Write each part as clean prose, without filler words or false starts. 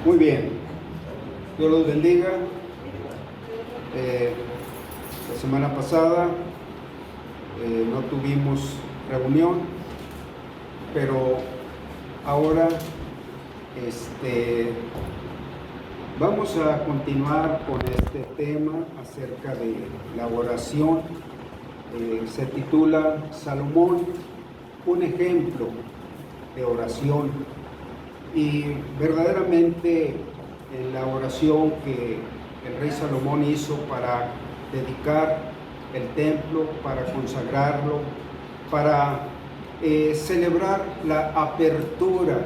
Muy bien, Dios los bendiga. La semana pasada no tuvimos reunión, pero ahora vamos a continuar con este tema acerca de la oración. Se titula Salomón, un ejemplo de oración. Y verdaderamente en la oración que el rey Salomón hizo para dedicar el templo, para consagrarlo, para celebrar la apertura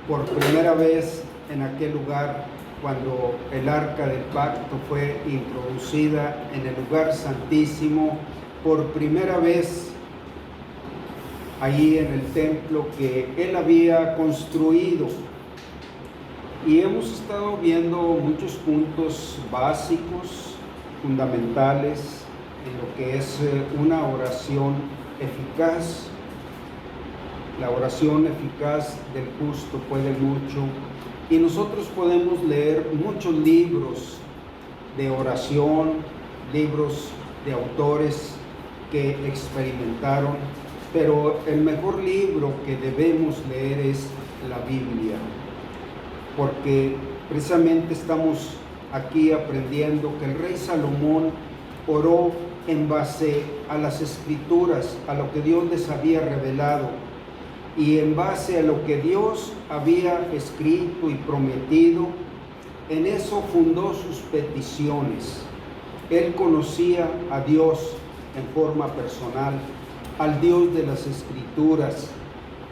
por primera vez en aquel lugar cuando el arca del pacto fue introducida en el lugar santísimo por primera vez allí en el templo que él había construido. Y hemos estado viendo muchos puntos básicos, fundamentales, en lo que es una oración eficaz. La oración eficaz del justo puede mucho. Y nosotros podemos leer muchos libros de oración, libros de autores que experimentaron, pero el mejor libro que debemos leer es la Biblia, porque precisamente estamos aquí aprendiendo que el rey Salomón oró en base a las Escrituras, a lo que Dios les había revelado, y en base a lo que Dios había escrito y prometido, en eso fundó sus peticiones. Él conocía a Dios en forma personal, al Dios de las Escrituras,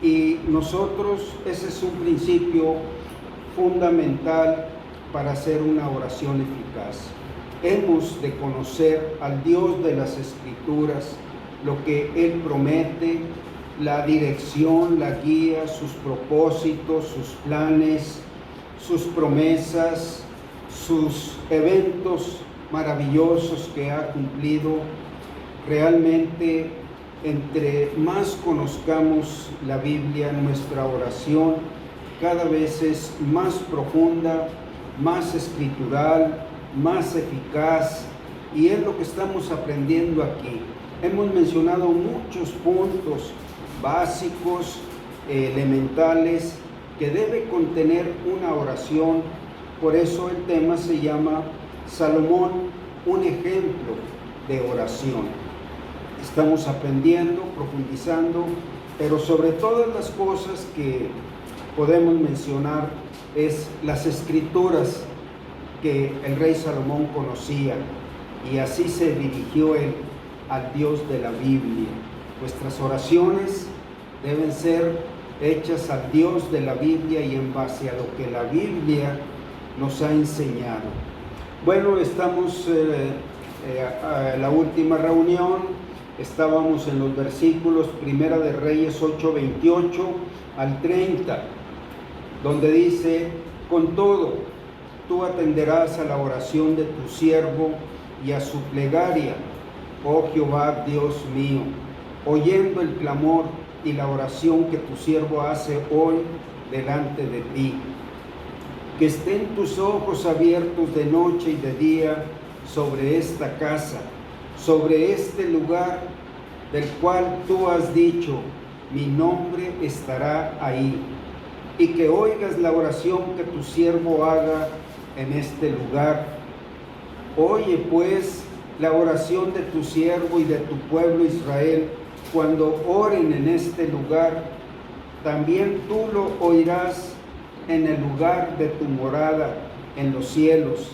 y nosotros, ese es un principio fundamental para hacer una oración eficaz. Hemos de conocer al Dios de las Escrituras, lo que Él promete, la dirección, la guía, sus propósitos, sus planes, sus promesas, sus eventos maravillosos que ha cumplido. Realmente, entre más conozcamos la Biblia, nuestra oración cada vez es más profunda, más escritural, más eficaz, y es lo que estamos aprendiendo aquí. Hemos mencionado muchos puntos básicos, elementales, que debe contener una oración. Por eso el tema se llama Salomón, un ejemplo de oración. Estamos aprendiendo, profundizando, pero sobre todas las cosas que podemos mencionar es las Escrituras que el rey Salomón conocía, y así se dirigió él al Dios de la Biblia. Nuestras oraciones deben ser hechas al Dios de la Biblia y en base a lo que la Biblia nos ha enseñado. Bueno, estamos a la última reunión. Estábamos en los versículos Primera de Reyes 8:28 al 30, donde dice: con todo, tú atenderás a la oración de tu siervo y a su plegaria, oh Jehová Dios mío, oyendo el clamor y la oración que tu siervo hace hoy delante de ti. Que estén tus ojos abiertos de noche y de día sobre esta casa, sobre este lugar del cual tú has dicho, mi nombre estará ahí, y que oigas la oración que tu siervo haga en este lugar. Oye pues la oración de tu siervo y de tu pueblo Israel cuando oren en este lugar. También tú lo oirás en el lugar de tu morada en los cielos.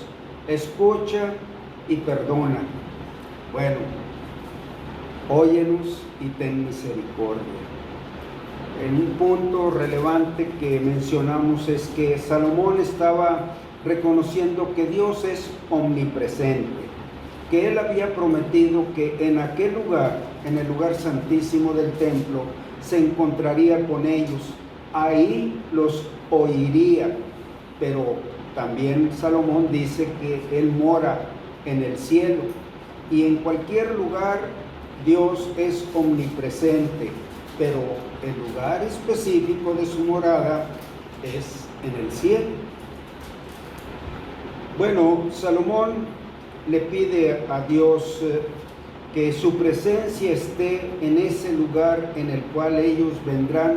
Escucha y perdona. Bueno, óyenos y ten misericordia. En un punto relevante que mencionamos es que Salomón estaba reconociendo que Dios es omnipresente, que él había prometido que en aquel lugar, en el lugar santísimo del templo, se encontraría con ellos, ahí los oiría. Pero también Salomón dice que él mora en el cielo, y en cualquier lugar Dios es omnipresente, pero el lugar específico de su morada es en el cielo. Bueno, Salomón le pide a Dios que su presencia esté en ese lugar en el cual ellos vendrán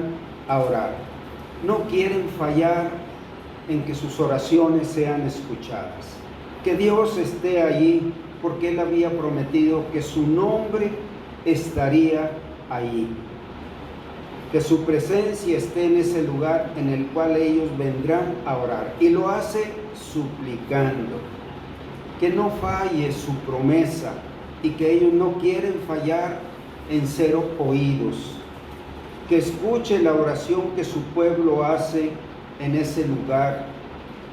a orar. No quieren fallar en que sus oraciones sean escuchadas. Que Dios esté allí porque Él había prometido que su nombre estaría allí. Que su presencia esté en ese lugar en el cual ellos vendrán a orar. Y lo hace suplicando. Que no falle su promesa y que ellos no quieren fallar en ser oídos. Que escuche la oración que su pueblo hace en ese lugar.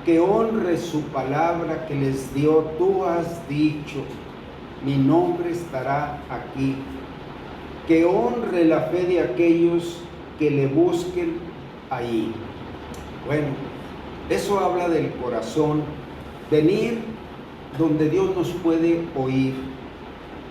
Que honre su palabra que les dio. Tú has dicho, mi nombre estará aquí. Que honre la fe de aquellos que le busquen ahí. Bueno, eso habla del corazón. Venir donde Dios nos puede oír.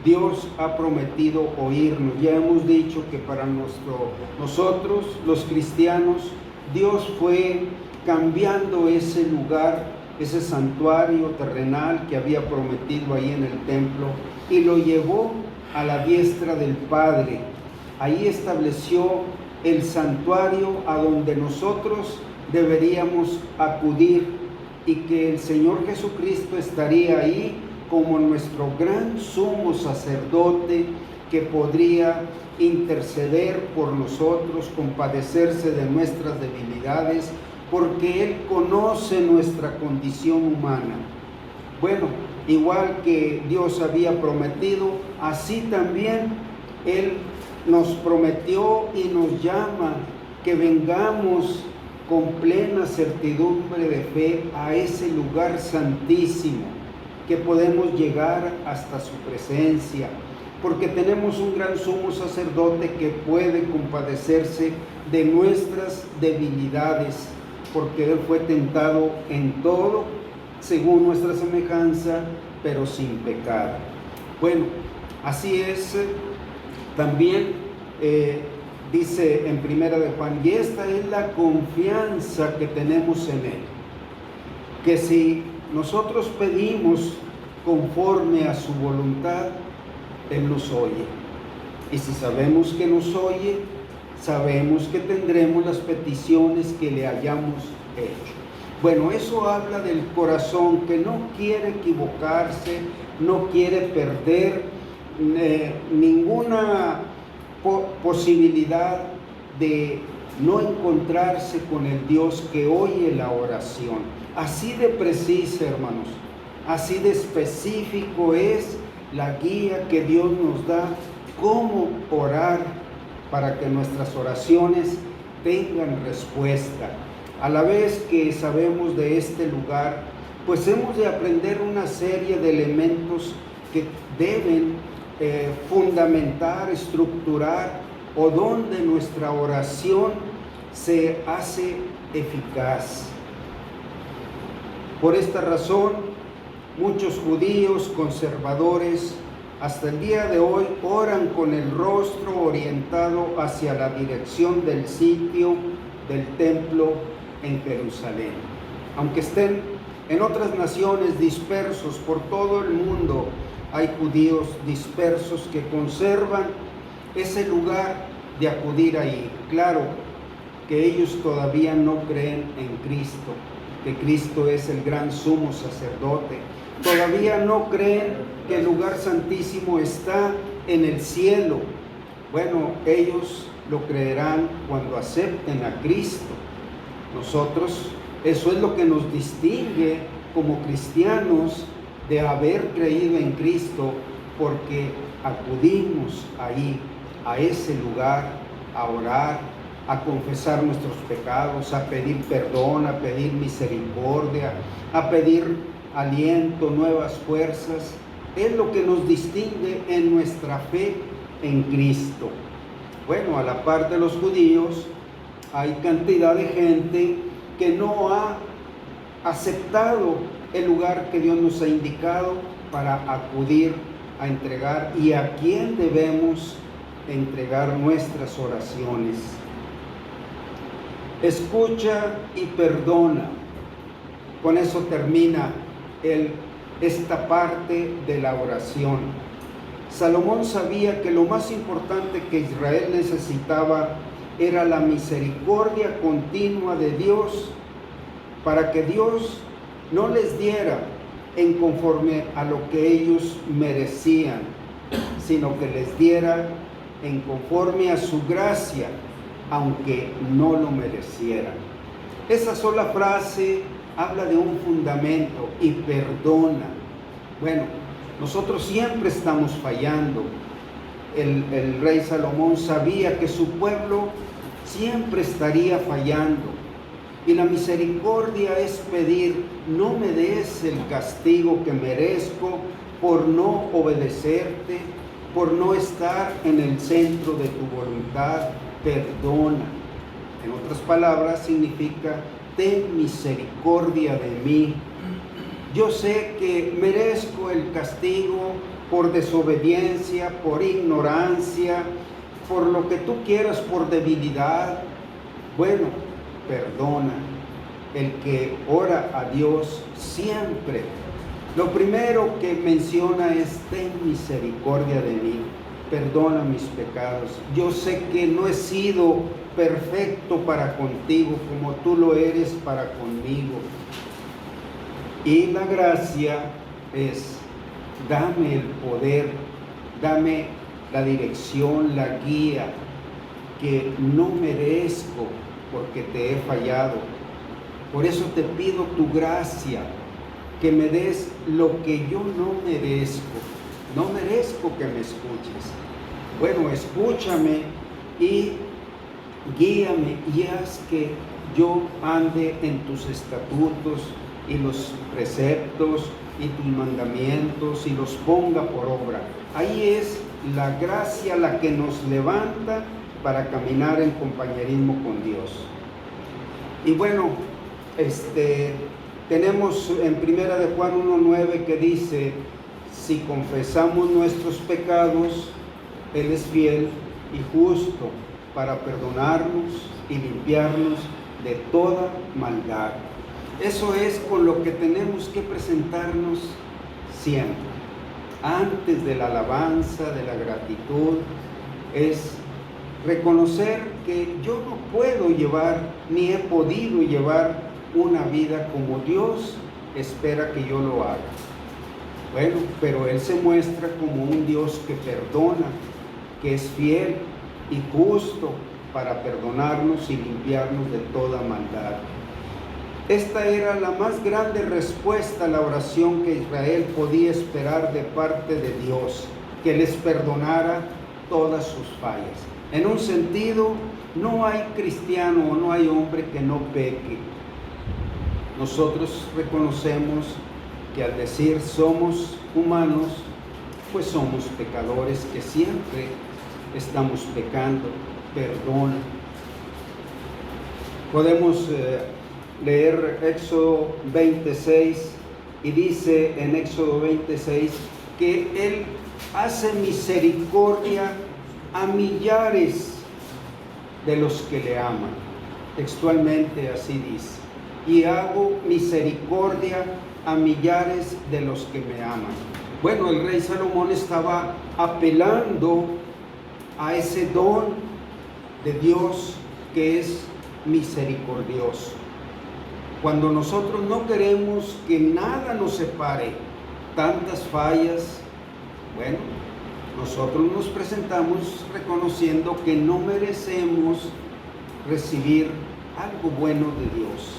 Dios ha prometido oírnos. Ya hemos dicho que para nosotros, los cristianos, Dios fue cambiando ese lugar, ese santuario terrenal que había prometido ahí en el templo, y lo llevó a la diestra del Padre. Ahí estableció el santuario a donde nosotros deberíamos acudir, y que el Señor Jesucristo estaría ahí como nuestro gran sumo sacerdote que podría interceder por nosotros, compadecerse de nuestras debilidades, porque Él conoce nuestra condición humana. Bueno, igual que Dios había prometido, así también Él nos prometió y nos llama que vengamos con plena certidumbre de fe a ese lugar santísimo, que podemos llegar hasta su presencia, porque tenemos un gran sumo sacerdote que puede compadecerse de nuestras debilidades, porque Él fue tentado en todo, según nuestra semejanza, pero sin pecado. Bueno, así es. También dice en Primera de Juan, y esta es la confianza que tenemos en Él, que si nosotros pedimos conforme a su voluntad, Él nos oye. Y si sabemos que nos oye, sabemos que tendremos las peticiones que le hayamos hecho. Bueno, eso habla del corazón que no quiere equivocarse, no quiere perder ninguna posibilidad de no encontrarse con el Dios que oye la oración. Así de precisa, hermanos, así de específico es la guía que Dios nos da, cómo orar para que nuestras oraciones tengan respuesta. A la vez que sabemos de este lugar, pues hemos de aprender una serie de elementos que deben fundamentar, estructurar, o donde nuestra oración se hace eficaz. Por esta razón, muchos judíos conservadores hasta el día de hoy oran con el rostro orientado hacia la dirección del sitio del templo en Jerusalén. Aunque estén en otras naciones dispersos por todo el mundo, hay judíos dispersos que conservan ese lugar de acudir ahí. Claro que ellos todavía no creen en Cristo, que Cristo es el gran sumo sacerdote. Todavía no creen que el lugar santísimo está en el cielo. Bueno, ellos lo creerán cuando acepten a Cristo. Nosotros, eso es lo que nos distingue como cristianos, de haber creído en Cristo, porque acudimos ahí, a ese lugar, a orar, a confesar nuestros pecados, a pedir perdón, a pedir misericordia, a pedir aliento, nuevas fuerzas. Es lo que nos distingue en nuestra fe en Cristo. Bueno, a la par de los judíos, hay cantidad de gente que no ha aceptado el lugar que Dios nos ha indicado para acudir a entregar, y a quién debemos entregar nuestras oraciones. Escucha y perdona. Con eso termina esta parte de la oración. Salomón sabía que lo más importante que Israel necesitaba era la misericordia continua de Dios, para que Dios no les diera en conforme a lo que ellos merecían, sino que les diera en conforme a su gracia, aunque no lo merecieran. Esa sola frase habla de un fundamento: y perdona. Bueno, nosotros siempre estamos fallando. El rey Salomón sabía que su pueblo siempre estaría fallando. Y la misericordia es pedir: no me des el castigo que merezco por no obedecerte, por no estar en el centro de tu voluntad. Perdona. En otras palabras, significa: ten misericordia de mí. Yo sé que merezco el castigo por desobediencia, por ignorancia, por lo que tú quieras, por debilidad. Bueno, perdona. El que ora a Dios siempre, lo primero que menciona es: ten misericordia de mí, perdona mis pecados. Yo sé que no he sido perfecto para contigo como tú lo eres para conmigo. Y la gracia es: dame el poder, dame la dirección, la guía que no merezco porque te he fallado. Por eso te pido tu gracia, que me des lo que yo no merezco. No merezco que me escuches. Bueno, escúchame y guíame y haz que yo ande en tus estatutos y los preceptos y tus mandamientos y los ponga por obra. Ahí es la gracia la que nos levanta para caminar en compañerismo con Dios. Y bueno, tenemos en 1 de Juan 1:9 que dice: si confesamos nuestros pecados, Él es fiel y justo para perdonarnos y limpiarnos de toda maldad. Eso es con lo que tenemos que presentarnos siempre. Antes de la alabanza, de la gratitud, es reconocer que yo no puedo llevar, ni he podido llevar una vida como Dios espera que yo lo haga. Bueno, pero Él se muestra como un Dios que perdona, que es fiel y justo para perdonarnos y limpiarnos de toda maldad. Esta era la más grande respuesta a la oración que Israel podía esperar de parte de Dios, que les perdonara todas sus fallas. En un sentido, no hay cristiano o no hay hombre que no peque. Nosotros reconocemos que al decir somos humanos, pues somos pecadores que siempre estamos pecando. Perdona. Podemos leer Éxodo 26 y dice en Éxodo 26 que Él hace misericordia a millares de los que le aman. Textualmente así dice: y hago misericordia a millares de los que me aman. Bueno, el rey Salomón estaba apelando a ese don de Dios que es misericordioso. Cuando nosotros no queremos que nada nos separe, tantas fallas, bueno, nosotros nos presentamos reconociendo que no merecemos recibir algo bueno de Dios.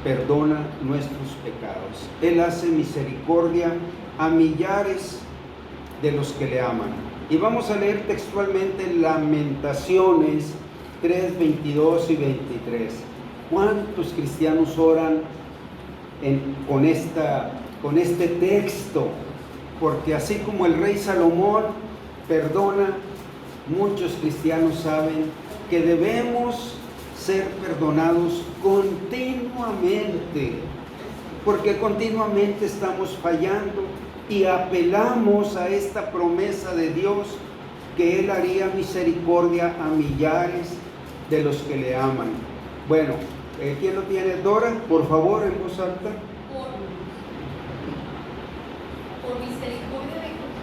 Perdona nuestros pecados. Él hace misericordia a millares de los que le aman. Y vamos a leer textualmente Lamentaciones 3, 22 y 23. ¿Cuántos cristianos oran con este texto? Porque así como el rey Salomón perdona, muchos cristianos saben que debemos ser perdonados continuamente, porque continuamente estamos fallando y apelamos a esta promesa de Dios que Él haría misericordia a millares de los que le aman. Bueno, ¿quién lo tiene? Dora, por favor, en voz alta.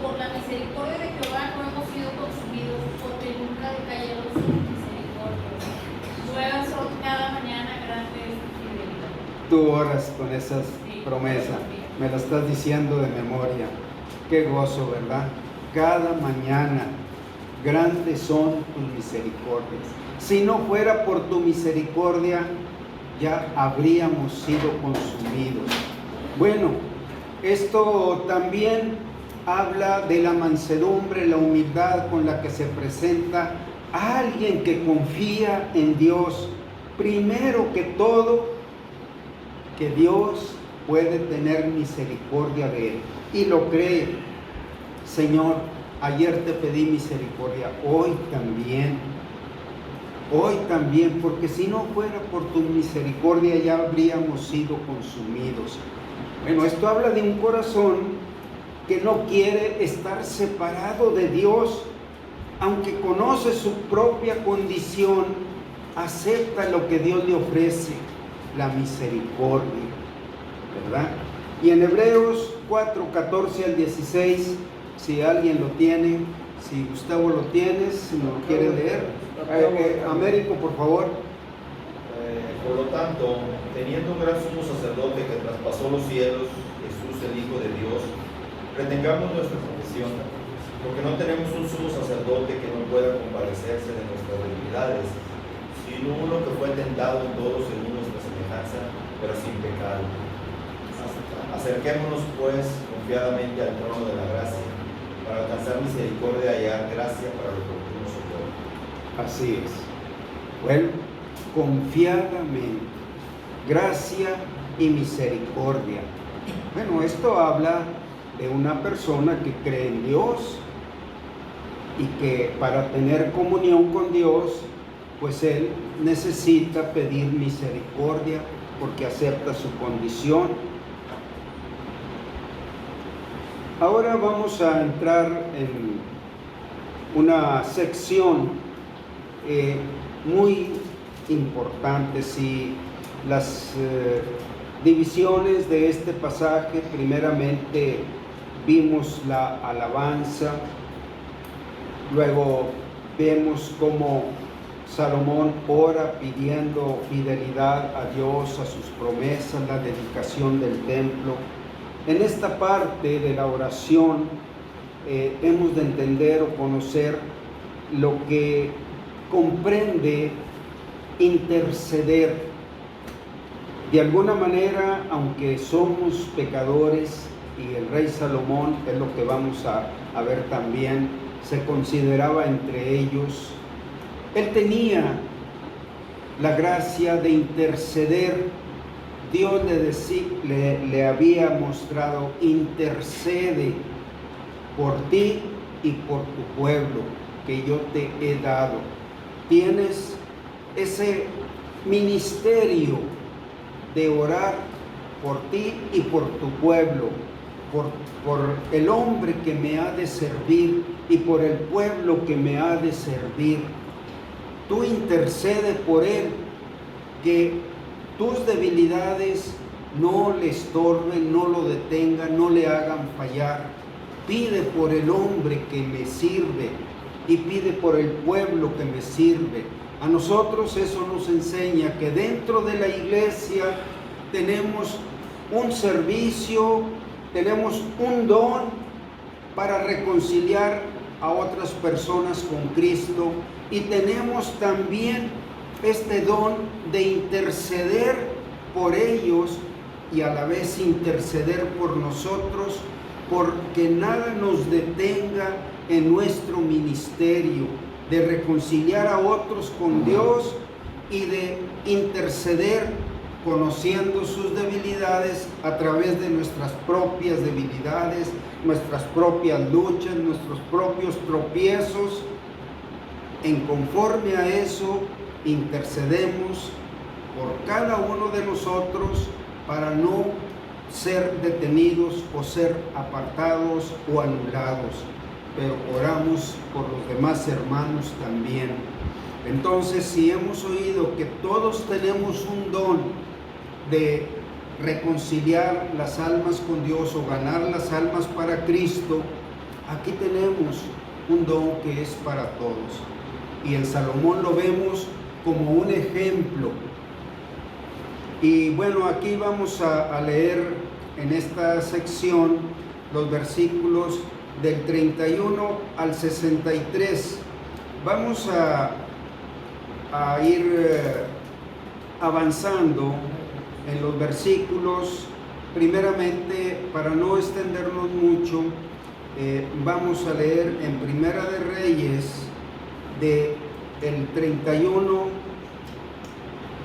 por la misericordia de Jehová no hemos sido consumidos, porque nunca decayeron sus misericordias. Nuevas son cada mañana, grande es tu fidelidad. Tú oras con esas promesas, me las estás diciendo de memoria. Qué gozo, ¿verdad? Cada mañana, grandes son tus misericordias. Si no fuera por tu misericordia, ya habríamos sido consumidos. Bueno, esto también habla de la mansedumbre, la humildad con la que se presenta a alguien que confía en Dios. Primero que todo, que Dios puede tener misericordia de él y lo cree. Señor, ayer te pedí misericordia, hoy también, porque si no fuera por tu misericordia ya habríamos sido consumidos. Bueno, esto habla de un corazón que no quiere estar separado de Dios, aunque conoce su propia condición, acepta lo que Dios le ofrece, la misericordia, ¿verdad? Y en Hebreos 4, 14 al 16, si alguien lo tiene, si Gustavo lo tiene, si no lo quiere leer, Américo, por favor. Por lo tanto, teniendo un gran sumo sacerdote que traspasó los cielos, Jesús el Hijo de Dios, retengamos nuestra confesión, porque no tenemos un sumo sacerdote que no pueda compadecerse de nuestras debilidades, sino uno que fue tentado en todo según nuestra semejanza, pero sin pecado. Acerquémonos pues confiadamente al trono de la gracia, para alcanzar misericordia y hallar gracia para el oportuno socorro. Así es. Bueno, confiadamente, gracia y misericordia. Bueno, esto habla de una persona que cree en Dios y que para tener comunión con Dios, pues él necesita pedir misericordia porque acepta su condición. Ahora vamos a entrar en una sección muy importante. Si las divisiones de este pasaje, primeramente vimos la alabanza, luego vemos cómo Salomón ora pidiendo fidelidad a Dios, a sus promesas, la dedicación del templo. En esta parte de la oración hemos de entender o conocer lo que comprende interceder. De alguna manera, aunque somos pecadores, y el rey Salomón, es lo que vamos a ver también, se consideraba entre ellos, él tenía la gracia de interceder. Dios le había mostrado: intercede por ti y por tu pueblo que yo te he dado. Tienes ese ministerio de orar por ti y por tu pueblo, por el hombre que me ha de servir y por el pueblo que me ha de servir. Tú intercede por él, que tus debilidades no le estorben, no lo detengan, no le hagan fallar. Pide por el hombre que me sirve y pide por el pueblo que me sirve. A nosotros eso nos enseña que dentro de la iglesia tenemos un servicio, tenemos un don para reconciliar a otras personas con Cristo, y tenemos también este don de interceder por ellos y a la vez interceder por nosotros, porque nada nos detenga en nuestro ministerio de reconciliar a otros con Dios y de interceder conociendo sus debilidades a través de nuestras propias debilidades, nuestras propias luchas, nuestros propios tropiezos. En conforme a eso, intercedemos por cada uno de nosotros para no ser detenidos o ser apartados o anulados, pero oramos por los demás hermanos también. Entonces, si hemos oído que todos tenemos un don de reconciliar las almas con Dios o ganar las almas para Cristo, aquí tenemos un don que es para todos. Y en Salomón lo vemos como un ejemplo. Y bueno, aquí vamos a leer en esta sección los versículos del 31 al 63. Vamos a ir avanzando en los versículos. Primeramente, para no extendernos mucho, vamos a leer en Primera de Reyes del 31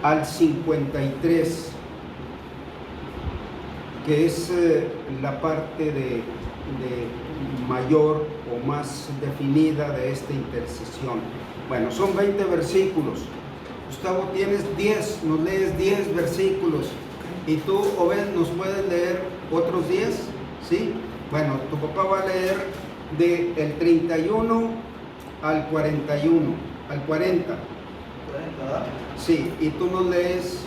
al 53, que es la parte de mayor o más definida de esta intercesión. Bueno, son 20 versículos. Gustavo, tienes 10, nos lees 10 versículos. Y tú, Obed, ¿nos puedes leer otros 10? ¿Sí? Bueno, tu papá va a leer del 31 al 41, al 40. 40, ¿verdad? Sí, y tú nos lees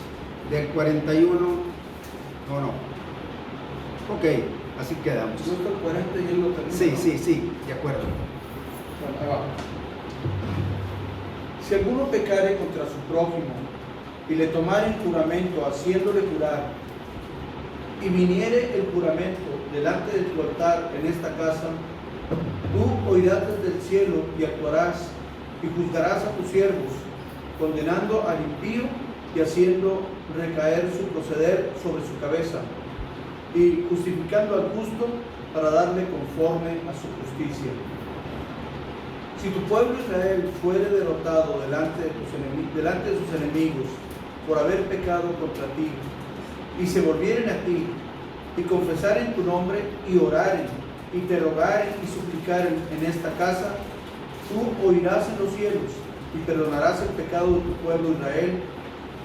del 41, no. Ok, así quedamos. Yo estoy 40 y él lo termina. Sí, de acuerdo. Bueno, ahí va. Si alguno pecare contra su prójimo y le tomare juramento haciéndole jurar, y viniere el juramento delante de tu altar en esta casa, tú oirás desde el cielo y actuarás y juzgarás a tus siervos, condenando al impío y haciendo recaer su proceder sobre su cabeza, y justificando al justo para darle conforme a su justicia. Si tu pueblo Israel fuere derrotado delante de sus enemigos por haber pecado contra ti, y se volvieren a ti, y confesaren tu nombre, y oraren, y te rogaren y suplicaren en esta casa, tú oirás en los cielos, y perdonarás el pecado de tu pueblo Israel,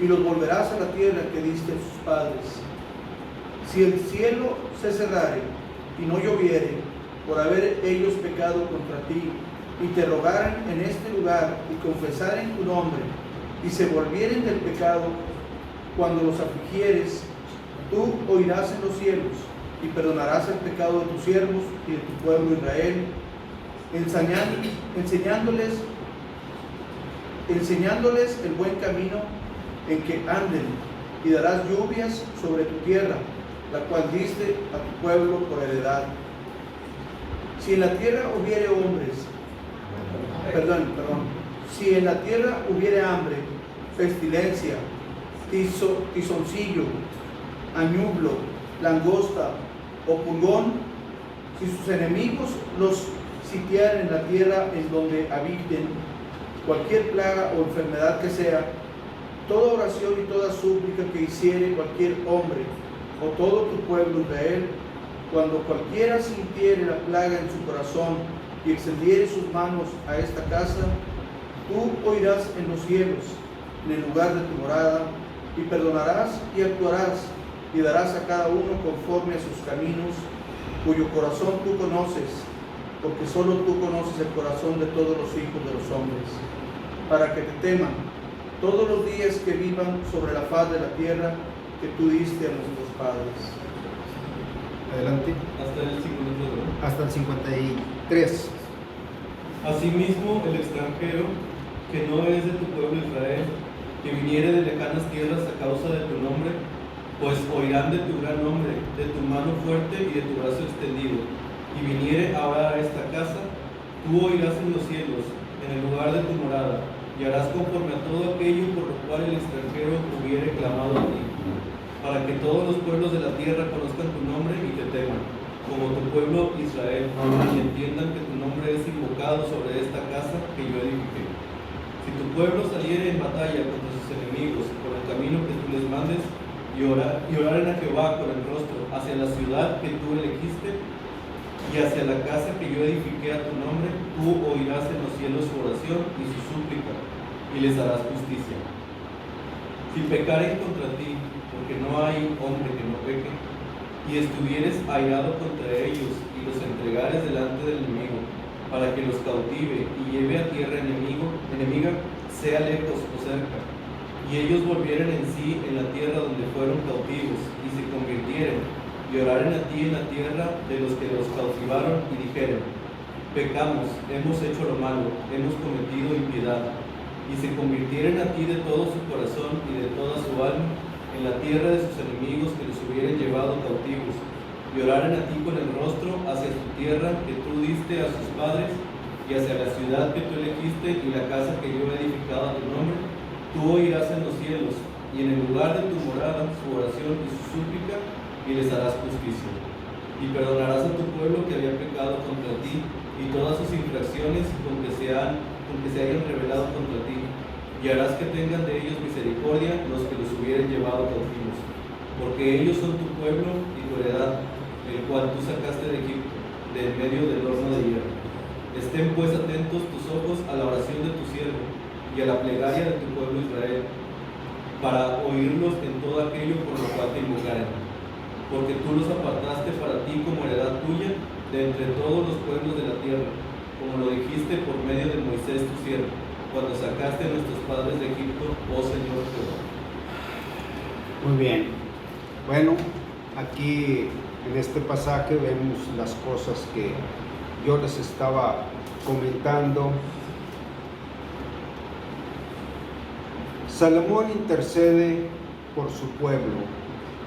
y los volverás a la tierra que diste a sus padres. Si el cielo se cerrare, y no lloviere, por haber ellos pecado contra ti, y te rogaren en este lugar, y confesaren tu nombre, y se volvieren del pecado, cuando los afligieres, tú oirás en los cielos, y perdonarás el pecado de tus siervos y de tu pueblo Israel, enseñándoles el buen camino en que anden, y darás lluvias sobre tu tierra, la cual diste a tu pueblo por heredad. Si en la tierra hubiere si en la tierra hubiere hambre, pestilencia, tizoncillo, añublo, langosta o pulgón, si sus enemigos los sitiaren en la tierra en donde habiten, cualquier plaga o enfermedad que sea, toda oración y toda súplica que hiciere cualquier hombre o todo tu pueblo Israel, cuando cualquiera sintiere la plaga en su corazón y extendiere sus manos a esta casa, tú oirás en los cielos, en el lugar de tu morada, y perdonarás y actuarás, y darás a cada uno conforme a sus caminos, cuyo corazón tú conoces, porque solo tú conoces el corazón de todos los hijos de los hombres, para que te teman todos los días que vivan sobre la faz de la tierra que tú diste a nuestros padres. Adelante. Hasta el 52. Hasta el 53. Asimismo, el extranjero que no es de tu pueblo Israel, que viniere de lejanas tierras a causa de tu nombre, pues oirán de tu gran nombre, de tu mano fuerte y de tu brazo extendido, y viniere ahora a esta casa, tú oirás en los cielos, en el lugar de tu morada, y harás conforme a todo aquello por lo cual el extranjero hubiere clamado a ti, para que todos los pueblos de la tierra conozcan tu nombre y te teman, como tu pueblo Israel, y entiendan que tu nombre es invocado sobre esta casa que yo edifiqué. Si tu pueblo saliere en batalla contra sus enemigos por el camino que tú les mandes, y oraren a Jehová con el rostro hacia la ciudad que tú elegiste y hacia la casa que yo edifiqué a tu nombre, tú oirás en los cielos su oración y su súplica, y les harás justicia. Si pecaren contra ti, porque no hay hombre que no peque, y estuvieres airado contra ellos y los entregares delante del enemigo, para que los cautive y lleve a tierra enemiga, sea lejos o cerca, y ellos volvieren en sí en la tierra donde fueron cautivos, y se convirtieren, y oraren a ti en la tierra de los que los cautivaron, y dijeren: pecamos, hemos hecho lo malo, hemos cometido impiedad, y se convirtieren a ti de todo su corazón y de toda su alma en la tierra de sus enemigos que los hubieren llevado cautivos, y oraren a ti con el rostro hacia su tierra que tú diste a sus padres, y hacia la ciudad que tú elegiste y la casa que yo he edificado a tu nombre, tú oirás en los cielos, y en el lugar de tu morada su oración y su súplica, y les harás justicia. Y perdonarás a tu pueblo que había pecado contra ti, y todas sus infracciones con que se hayan rebelado contra ti, y harás que tengan de ellos misericordia los que los hubieren llevado cautivos, porque ellos son tu pueblo y tu heredad, el cual tú sacaste de Egipto, de en medio del horno de hierro. Estén pues atentos tus ojos a la oración de tu siervo y a la plegaria de tu pueblo Israel, para oírlos en todo aquello por lo cual te invocaren. Porque tú los apartaste para ti como heredad tuya de entre todos los pueblos de la tierra, como lo dijiste por medio de Moisés tu siervo, cuando sacaste a nuestros padres de Egipto, oh Señor Jehová. Muy bien. Bueno, aquí en este pasaje vemos las cosas que yo les estaba comentando. Salomón intercede por su pueblo.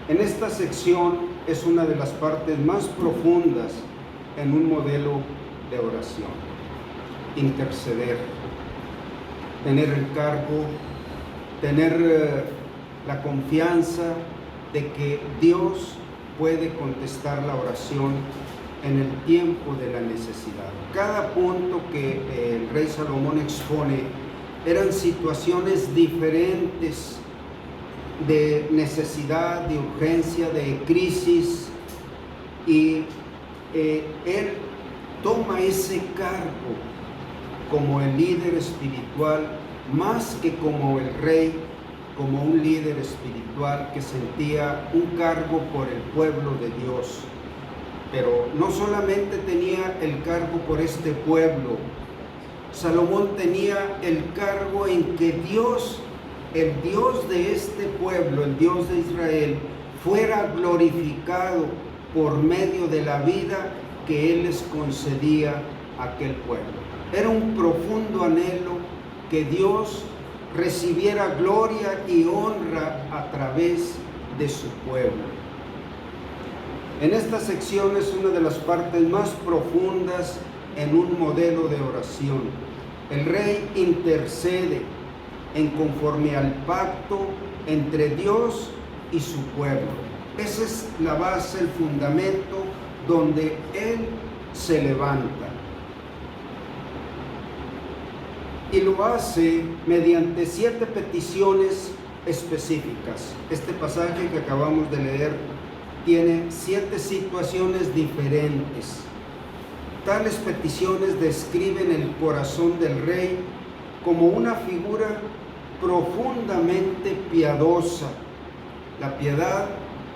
En esta sección es una de las partes más profundas en un modelo de oración. Interceder, tener el cargo, tener la confianza de que Dios puede contestar la oración en el tiempo de la necesidad. Cada punto que el rey Salomón expone eran situaciones diferentes de necesidad, de urgencia, de crisis, y él toma ese cargo como el líder espiritual, más que como el rey, como un líder espiritual que sentía un cargo por el pueblo de Dios. Pero no solamente tenía el cargo por este pueblo, Salomón tenía el cargo en que Dios, el Dios de este pueblo, el Dios de Israel, fuera glorificado por medio de la vida que Él les concedía a aquel pueblo. Era un profundo anhelo que Dios recibiera gloria y honra a través de su pueblo. En esta sección es una de las partes más profundas en un modelo de oración. El rey intercede en conforme al pacto entre Dios y su pueblo. Esa es la base, el fundamento donde él se levanta. Y lo hace mediante 7 peticiones específicas. Este pasaje que acabamos de leer tiene 7 situaciones diferentes. Tales peticiones describen el corazón del rey como una figura profundamente piadosa. La piedad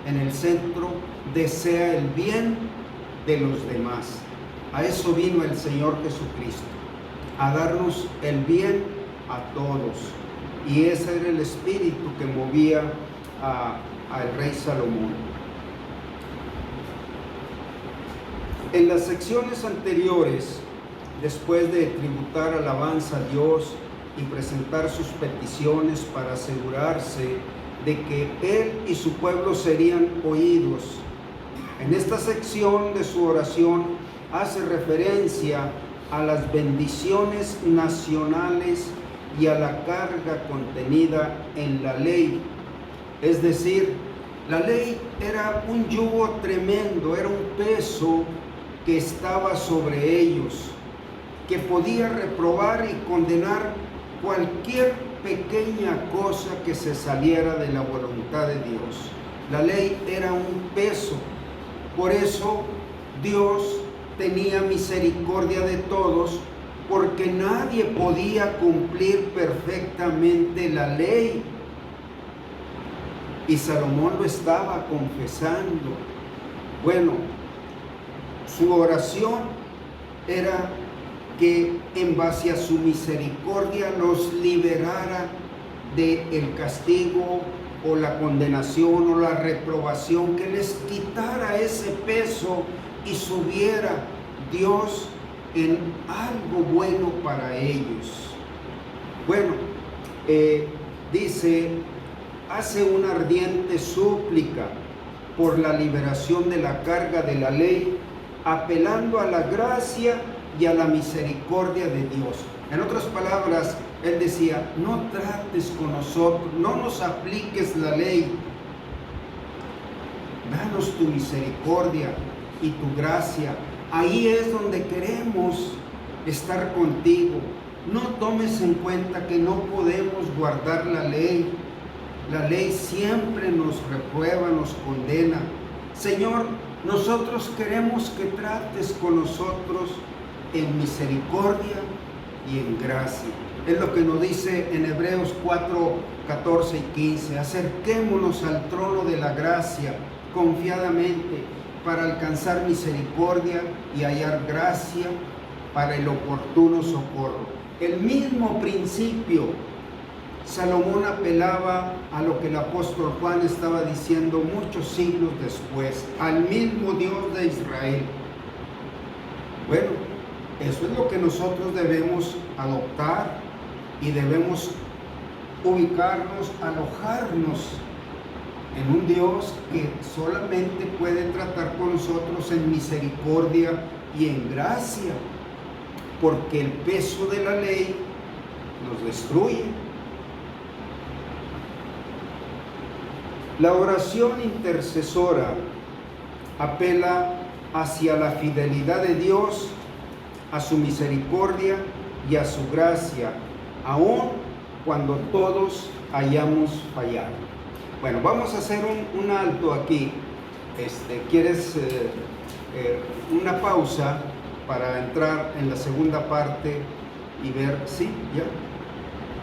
en el centro desea el bien de los demás. A eso vino el Señor Jesucristo, a darnos el bien a todos. Y ese era el espíritu que movía al rey Salomón. En las secciones anteriores, después de tributar alabanza a Dios y presentar sus peticiones para asegurarse de que él y su pueblo serían oídos, en esta sección de su oración hace referencia a las bendiciones nacionales y a la carga contenida en la ley. Es decir, la ley era un yugo tremendo, era un peso que estaba sobre ellos, que podía reprobar y condenar cualquier pequeña cosa que se saliera de la voluntad de Dios. La ley era un peso. Por eso Dios tenía misericordia de todos, porque nadie podía cumplir perfectamente la ley. Y Salomón lo estaba confesando. Bueno, su oración era que en base a su misericordia los liberara del castigo o la condenación o la reprobación, que les quitara ese peso y subiera Dios en algo bueno para ellos. Bueno, dice, hace una ardiente súplica por la liberación de la carga de la ley, apelando a la gracia y a la misericordia de Dios. En otras palabras, él decía, no trates con nosotros, no nos apliques la ley, danos tu misericordia y tu gracia. Ahí es donde queremos estar contigo. No tomes en cuenta que no podemos guardar la ley. La ley siempre nos reprueba, nos condena. Señor, nosotros queremos que trates con nosotros en misericordia y en gracia. Es lo que nos dice en Hebreos 4, 14 y 15. Acerquémonos al trono de la gracia confiadamente para alcanzar misericordia y hallar gracia para el oportuno socorro. El mismo principio, Salomón apelaba a lo que el apóstol Juan estaba diciendo muchos siglos después, al mismo Dios de Israel. Bueno, eso es lo que nosotros debemos adoptar y debemos ubicarnos, alojarnos en un Dios que solamente puede tratar con nosotros en misericordia y en gracia, porque el peso de la ley nos destruye. La oración intercesora apela hacia la fidelidad de Dios, a su misericordia y a su gracia, aun cuando todos hayamos fallado. Bueno, vamos a hacer un alto aquí. ¿Quieres una pausa para entrar en la segunda parte y ver? ¿Sí? ¿Ya?